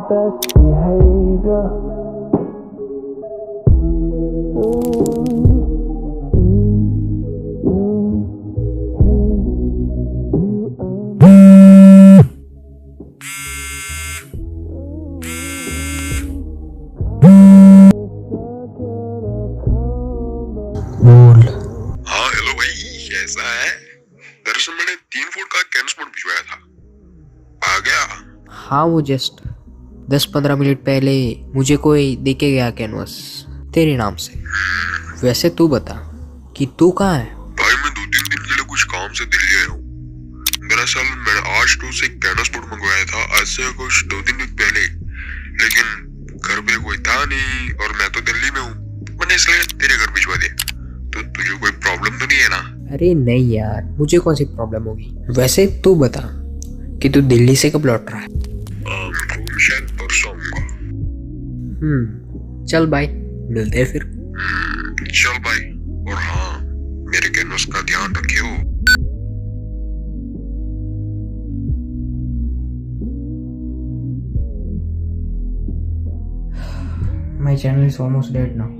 best behavior. बोल। हाँ hello भाई, कैसा है? दरअसल मैंने 3 फुट का कैनवस बोर्ड भिजवाया था, आ गया? हाँ, वो जस्ट 10-15 मिनट पहले मुझे कोई देके गया कैनवस तेरे नाम से। वैसे तू बता कि तू कहाँ है? भाई मैं 2-3 दिन के लिए कुछ काम से दिल्ली आया हूँ। दरअसल मैंने आज तो से कैनवस बोर्ड मंगवाया था, आज से कुछ 2-3 दिन पहले, लेकिन घर पे कोई था नहीं और मैं तो दिल्ली में हूँ, मैंने इसलिए तेरे घर भिजवा दिया। तो तुझे कोई प्रॉब्लम तो नहीं है ना? अरे नहीं यार, मुझे कौन सी प्रॉब्लम होगी। वैसे तू बता कि तू दिल्ली से कब लौट रहा है? शायद परसों आऊंगा। चल बाय, मिलते हैं फिर। चल भाई, और हाँ मेरे कैनवस का ध्यान रखियो। My channel is almost dead now.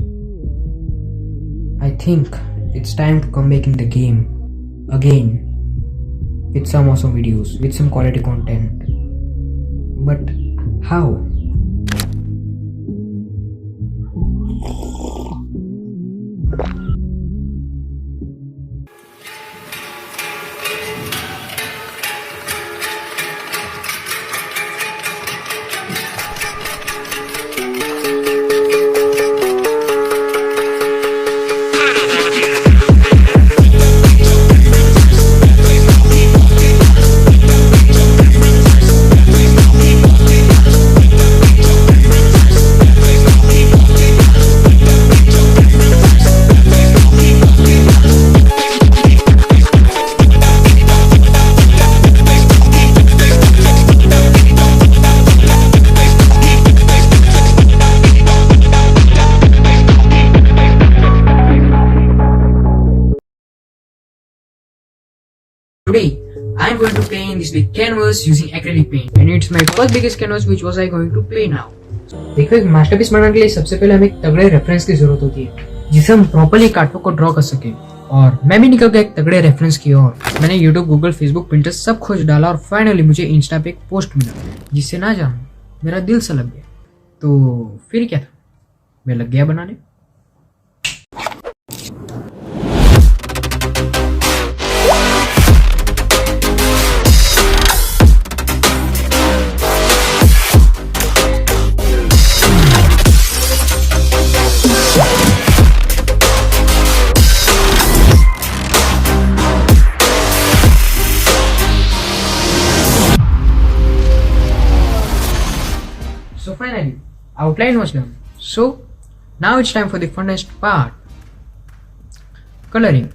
I think it's time to come back in the game again with some awesome videos, with some quality content. But how? Today, I am going to play in this big canvas using acrylic paint, and it's my first biggest canvas which was I going to play now. देखो, एक masterpiece बनाने के लिए सबसे पहले हमें एक तगड़े रेफरेंस की जरूरत होती है, जिसे हम प्रॉपर्ली कार्टवर्क को ड्रॉ कर सके। और मैं भी निकल गया एक तगड़े रेफरेंस की ओर। मैंने YouTube, Google, Facebook, Pinterest सब खोज डाला और फाइनली मुझे इंस्टा पे एक पोस्ट मिला, जिससे ना जानो मेरा दिल सा लग गया। तो फिर क्या था, मैं लग गया बनाने। So finally, outline was done. So now it's time for the funnest part, coloring.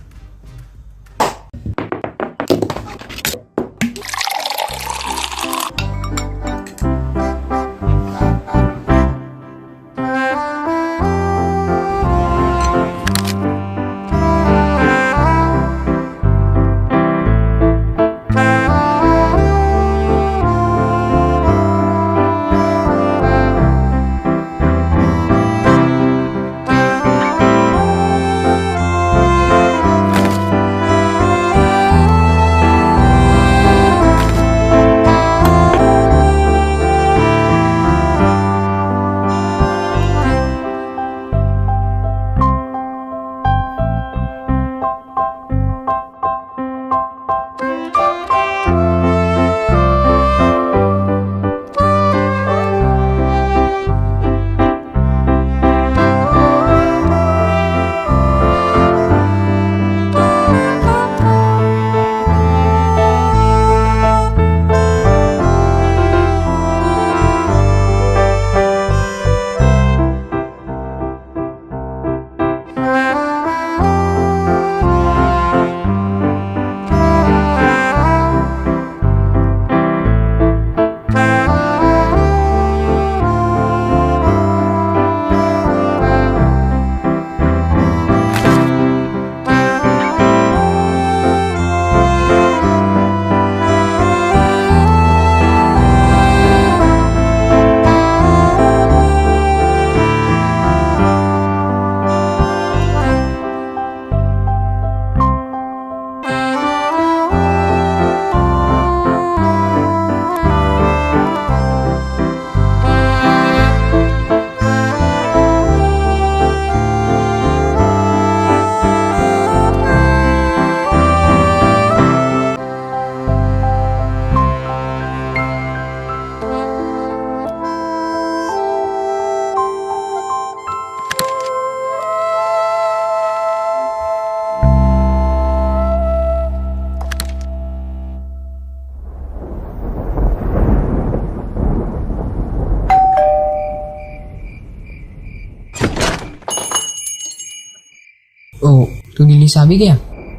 Finish आ भी गया?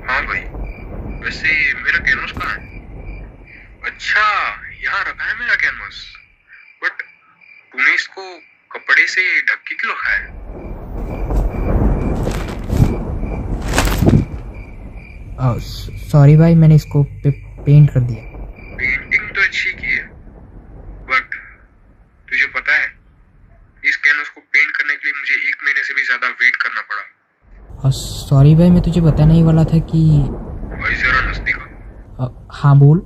हाँ भाई, वैसे मेरा कैनवस कहाँ है? अच्छा, यहाँ रखा है मेरा कैनवस। बट तूने इसको कपड़े से ढक के क्यों रखा है? सॉरी भाई, मैंने इसको पेंट कर दिया। पेंटिंग तो अच्छी की है, बट तुझे पता है इस कैनवस को पेंट करने के लिए मुझे 1 महीने से भी ज्यादा वेट करना पड़ा। सॉरी भाई, मैं तुझे बताने ही वाला था कि भाई जरा नजदीक आ। हाँ बोल।